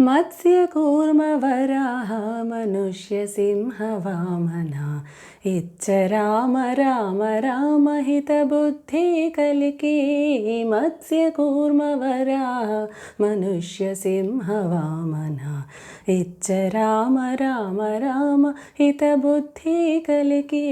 मत्स्यकूर्मवराह मनुष्यसिंहवामना इच्छ Ram Ram Ram हितबुद्धिकलिके मत्स्यकूर्मवराह मनुष्यसिंहवामना इच्छ Ram Ram Ram हितबुद्धिकलिके.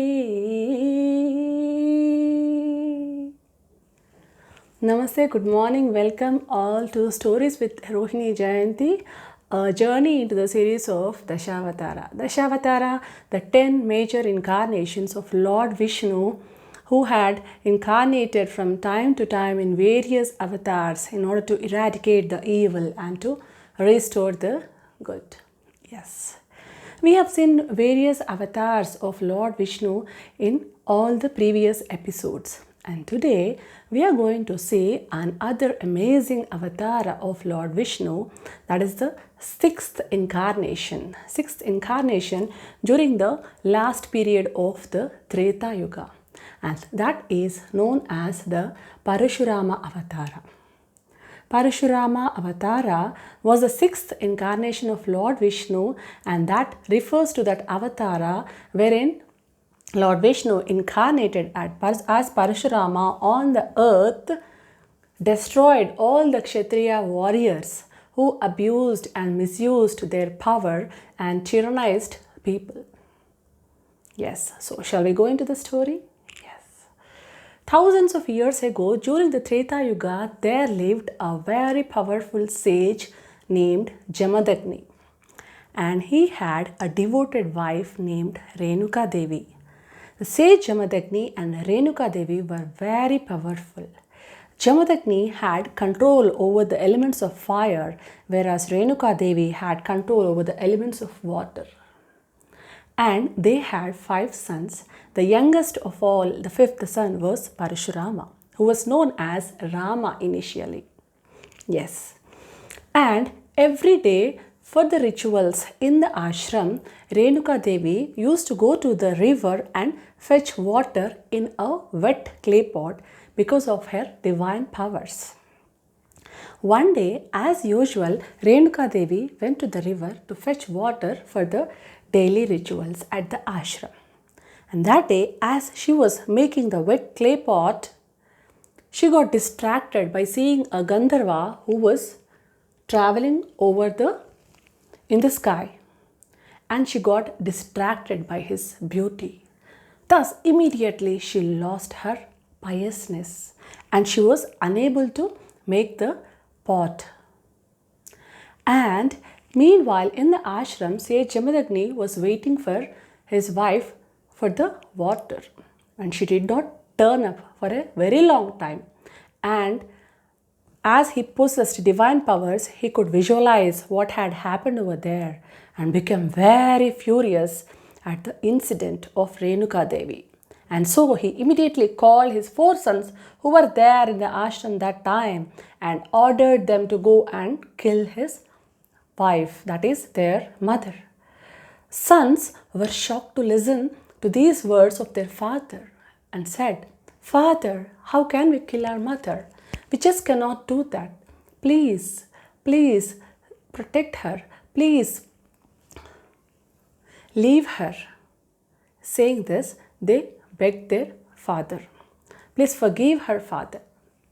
Namaste, good morning, welcome all to Stories with Rohini Jayanti, a journey into the series of Dashavatara. Dashavatara, the 10 major incarnations of Lord Vishnu, who had incarnated from time to time in various avatars in order to eradicate the evil and to restore the good. Yes. We have seen various avatars of Lord Vishnu in all the previous episodes. And today we are going to see another amazing avatar of Lord Vishnu, that is the sixth incarnation. Sixth incarnation during the last period of the Treta Yuga. And that is known as the Parashurama Avatara. Parashurama Avatara was the sixth incarnation of Lord Vishnu, and that refers to that avatara wherein Lord Vishnu incarnated as Parashurama on the earth, destroyed all the Kshatriya warriors who abused and misused their power and tyrannized people. Yes, so shall we go into the story? Yes. Thousands of years ago, during the Treta Yuga, there lived a very powerful sage named Jamadagni. And he had a devoted wife named Renuka Devi. The sage Jamadagni and Renuka Devi were very powerful. Jamadagni had control over the elements of fire, whereas Renuka Devi had control over the elements of water. And they had 5 sons. The youngest of all, the 5th son, was Parashurama, who was known as Rama initially. Yes. And every day for the rituals in the ashram, Renuka Devi used to go to the river and fetch water in a wet clay pot because of her divine powers. One day, as usual, Renuka Devi went to the river to fetch water for the daily rituals at the ashram. And that day, as she was making the wet clay pot, she got distracted by seeing a Gandharva who was traveling in the sky, and she got distracted by his beauty. Thus, immediately she lost her piousness and she was unable to make the pot. And meanwhile, in the ashram, Sage Jamadagni was waiting for his wife for the water, and she did not turn up for a very long time. And as he possessed divine powers, he could visualize what had happened over there and became very furious at the incident of Renuka Devi. And so he immediately called his 4 sons who were there in the ashram that time and ordered them to go and kill his wife, that is their mother. Sons were shocked to listen to these words of their father and said, "Father, how can we kill our mother? We just cannot do that. Please, please protect her. Please leave her." Saying this, they begged their father, "Please forgive her, father."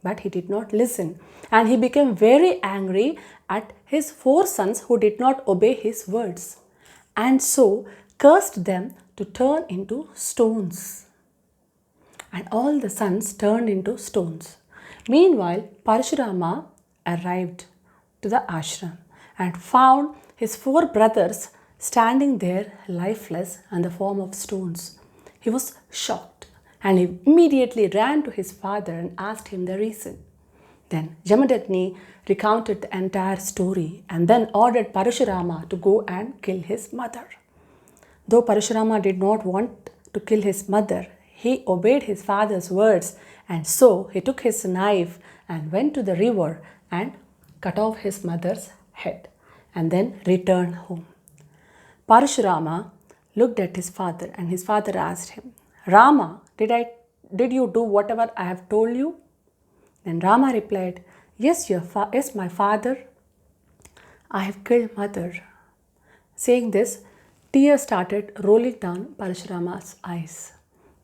But he did not listen, and he became very angry at his 4 sons who did not obey his words, and so cursed them to turn into stones. And all the sons turned into stones. Meanwhile, Parashurama arrived to the ashram and found his 4 brothers standing there lifeless in the form of stones. He was shocked and he immediately ran to his father and asked him the reason. Then Jamadagni recounted the entire story and then ordered Parashurama to go and kill his mother. Though Parashurama did not want to kill his mother, he obeyed his father's words, and so he took his knife and went to the river and cut off his mother's head and then returned home. Parashurama looked at his father and his father asked him, "Rama, did you do whatever I have told you?" Then Rama replied, yes, my father. I have killed mother. Saying this, tears started rolling down Parashurama's eyes.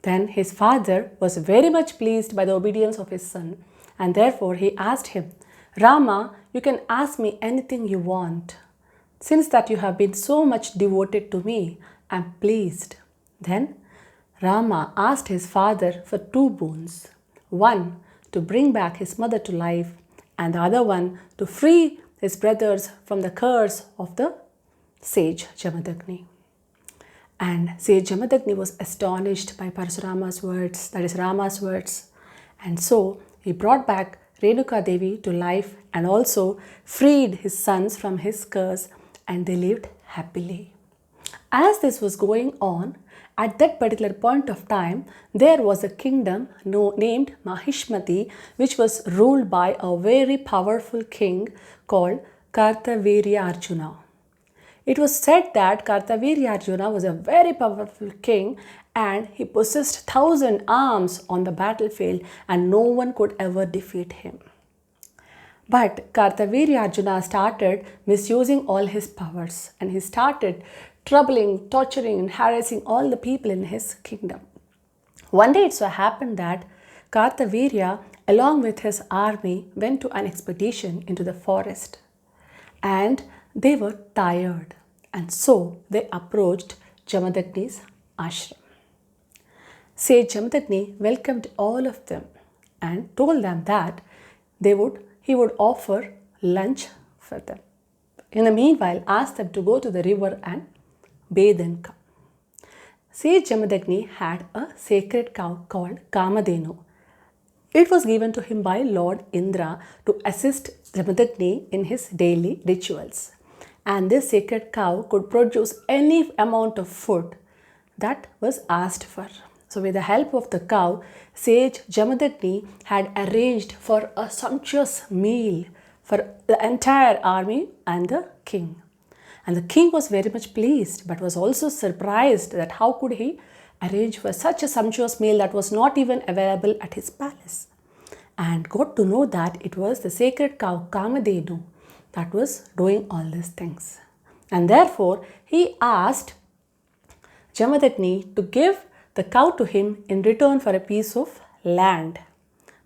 Then his father was very much pleased by the obedience of his son, and therefore he asked him, Rama, you can ask me anything you want. Since that you have been so much devoted to me, I am pleased. Then Rama asked his father for two boons. One, to bring back his mother to life, and the other one, to free his brothers from the curse of the sage Jamadagni. And sage Jamadagni was astonished by Parashurama's words, that is Rama's words. And so he brought back Renuka Devi to life and also freed his sons from his curse, and they lived happily. As this was going on, at that particular point of time, there was a kingdom named Mahishmati, which was ruled by a very powerful king called Kartavirya Arjuna. It was said that Kartavirya Arjuna was a very powerful king and he possessed 1,000 arms on the battlefield and no one could ever defeat him. But Kartavirya Arjuna started misusing all his powers and he started troubling, torturing and harassing all the people in his kingdom. One day it so happened that Kartavirya along with his army went to an expedition into the forest and they were tired and so they approached Jamadagni's ashram. Sage Jamadagni welcomed all of them and told them that he would offer lunch for them. In the meanwhile, asked them to go to the river and bathe and come. Sage Jamadagni had a sacred cow called Kamadhenu. It was given to him by Lord Indra to assist Jamadagni in his daily rituals. And this sacred cow could produce any amount of food that was asked for. So with the help of the cow, sage Jamadagni had arranged for a sumptuous meal for the entire army and the king. And the king was very much pleased but was also surprised that how could he arrange for such a sumptuous meal that was not even available at his palace. And got to know that it was the sacred cow Kamadhenu that was doing all these things. And therefore he asked Jamadagni to give the cow to him in return for a piece of land.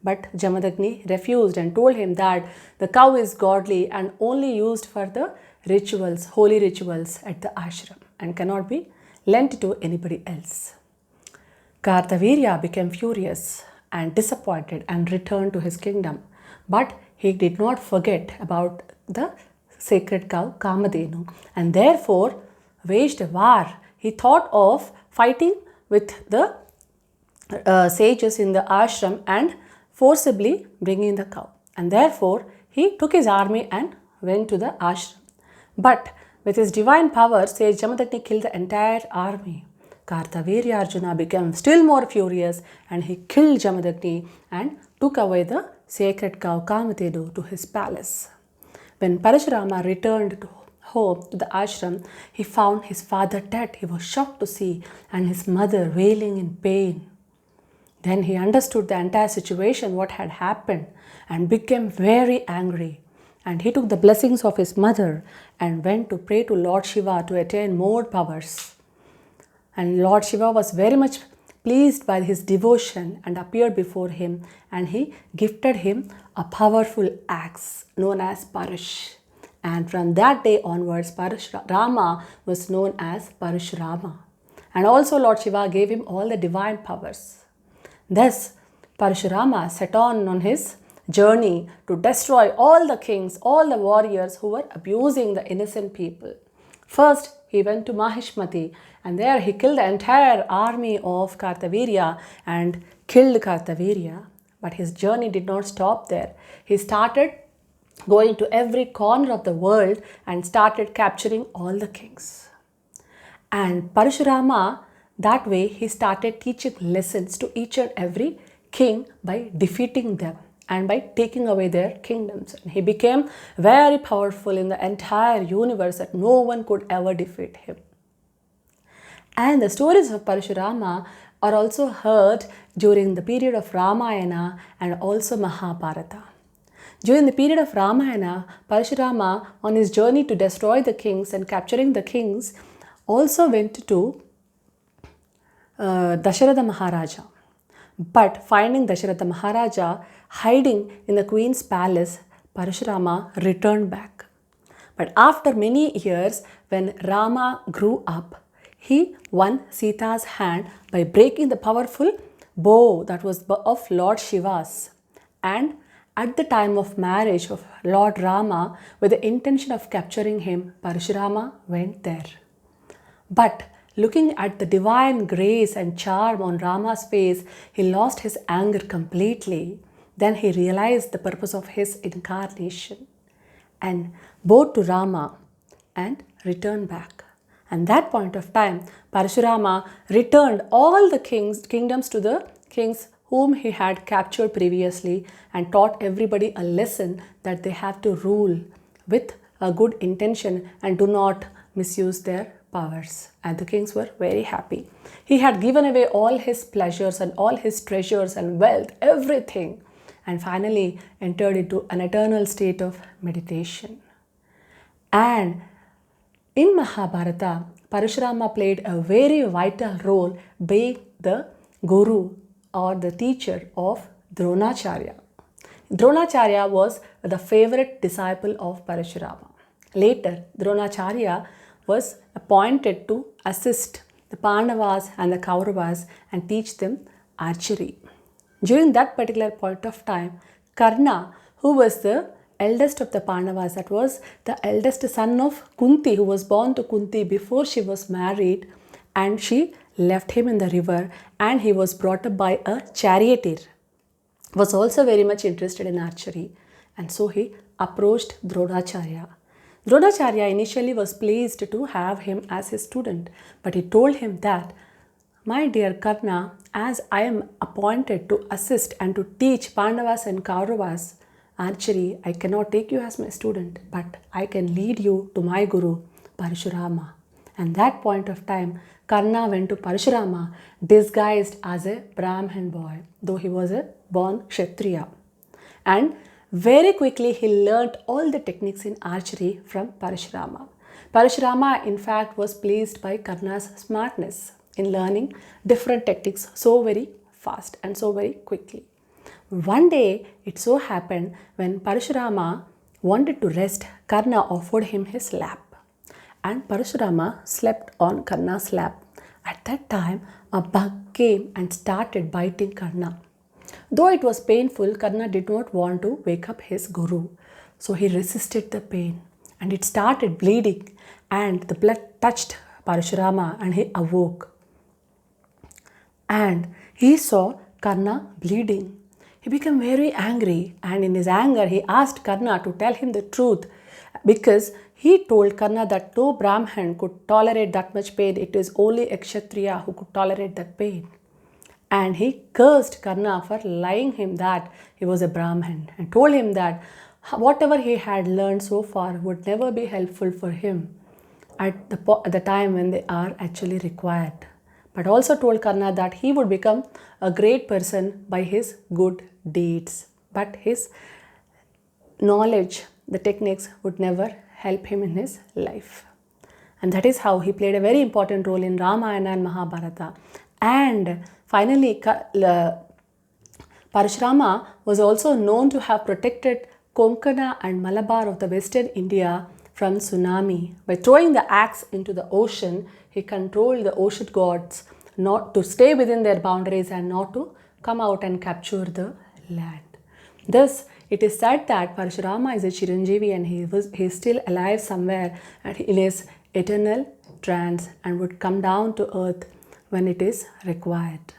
But Jamadagni refused and told him that the cow is godly and only used for the rituals, holy rituals at the ashram and cannot be lent to anybody else. Kartavirya became furious and disappointed and returned to his kingdom. But he did not forget about the sacred cow Kamadhenu and therefore waged a war. He thought of fighting with the sages in the ashram and forcibly bringing the cow. And therefore he took his army and went to the ashram. But with his divine power, sage Jamadagni killed the entire army. Kartavirya Arjuna became still more furious and he killed Jamadagni and took away the sacred cow Kamadhenu to his palace. When Parashurama returned home to the ashram, he found his father dead. He was shocked to see and his mother wailing in pain. Then he understood the entire situation, what had happened, and became very angry. And he took the blessings of his mother and went to pray to Lord Shiva to attain more powers. And Lord Shiva was very much pleased by his devotion and appeared before him and he gifted him a powerful axe known as Parush. And from that day onwards, Rama was known as Parashurama. And also Lord Shiva gave him all the divine powers. Thus, Parashurama set on his journey to destroy all the kings, all the warriors who were abusing the innocent people. First, he went to Mahishmati and there he killed the entire army of Kartavirya and killed Kartavirya. But his journey did not stop there. He started going to every corner of the world and started capturing all the kings. And Parashurama, that way he started teaching lessons to each and every king by defeating them and by taking away their kingdoms. And he became very powerful in the entire universe that no one could ever defeat him. And the stories of Parashurama are also heard during the period of Ramayana and also Mahabharata. During the period of Ramayana, Parashurama, on his journey to destroy the kings and capturing the kings, also went to Dasharatha Maharaja. But finding Dasharatha Maharaja hiding in the queen's palace, Parashurama returned back. But after many years, when Rama grew up, he won Sita's hand by breaking the powerful bow that was of Lord Shiva's. And at the time of marriage of Lord Rama, with the intention of capturing him, Parashurama went there. But looking at the divine grace and charm on Rama's face, he lost his anger completely. Then he realized the purpose of his incarnation and bowed to Rama and returned back. And that point of time, Parashurama returned all the kingdoms to the kings whom he had captured previously and taught everybody a lesson that they have to rule with a good intention and do not misuse their powers. And the kings were very happy. He had given away all his pleasures and all his treasures and wealth, everything, and finally entered into an eternal state of meditation. And in Mahabharata, Parashurama played a very vital role being the guru or the teacher of Dronacharya. Dronacharya was the favorite disciple of Parashurama. Later, Dronacharya was appointed to assist the Pandavas and the Kauravas and teach them archery. During that particular point of time, Karna, who was the eldest of the Pandavas, that was the eldest son of Kunti, who was born to Kunti before she was married, and she left him in the river, and he was brought up by a charioteer, was also very much interested in archery, and so he approached Dronacharya. Dronacharya initially was pleased to have him as his student, but he told him that, "My dear Karna, as I am appointed to assist and to teach Pandavas and Kauravas archery, I cannot take you as my student, but I can lead you to my guru, Parashurama." And that point of time, Karna went to Parashurama disguised as a Brahmin boy, though he was a born Kshatriya. And very quickly he learnt all the techniques in archery from Parashurama. Parashurama, in fact, was pleased by Karna's smartness in learning different techniques so very fast and so very quickly. One day, it so happened when Parashurama wanted to rest, Karna offered him his lap. And Parashurama slept on Karna's lap. At that time, a bug came and started biting Karna. Though it was painful, Karna did not want to wake up his guru. So he resisted the pain and it started bleeding, and the blood touched Parashurama and he awoke. And he saw Karna bleeding. He became very angry, and in his anger he asked Karna to tell him the truth, because he told Karna that no Brahmin could tolerate that much pain. It is only a Kshatriya who could tolerate that pain. And he cursed Karna for lying him that he was a Brahmin, and told him that whatever he had learned so far would never be helpful for him at the time when they are actually required. But also told Karna that he would become a great person by his good deeds. But his knowledge, the techniques, would never help him in his life. And that is how he played a very important role in Ramayana and Mahabharata. And finally, Parashurama was also known to have protected Konkana and Malabar of the Western India from tsunami. By throwing the axe into the ocean, he controlled the ocean gods not to stay within their boundaries and not to come out and capture the land. Thus, it is said that Parashurama is a Chiranjeevi, and he is still alive somewhere in his eternal trance and would come down to earth when it is required.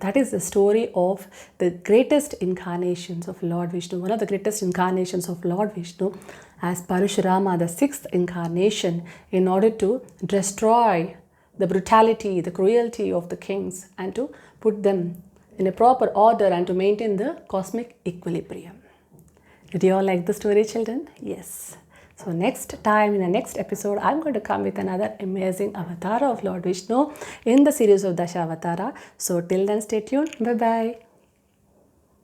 That is the story of the greatest incarnations of Lord Vishnu, one of the greatest incarnations of Lord Vishnu, as Parashurama, the sixth incarnation, in order to destroy the brutality, the cruelty of the kings and to put them in a proper order and to maintain the cosmic equilibrium. Did you all like the story, children? Yes. So next time, in the next episode, I'm going to come with another amazing avatar of Lord Vishnu in the series of Dashavatara. So till then, stay tuned. Bye-bye.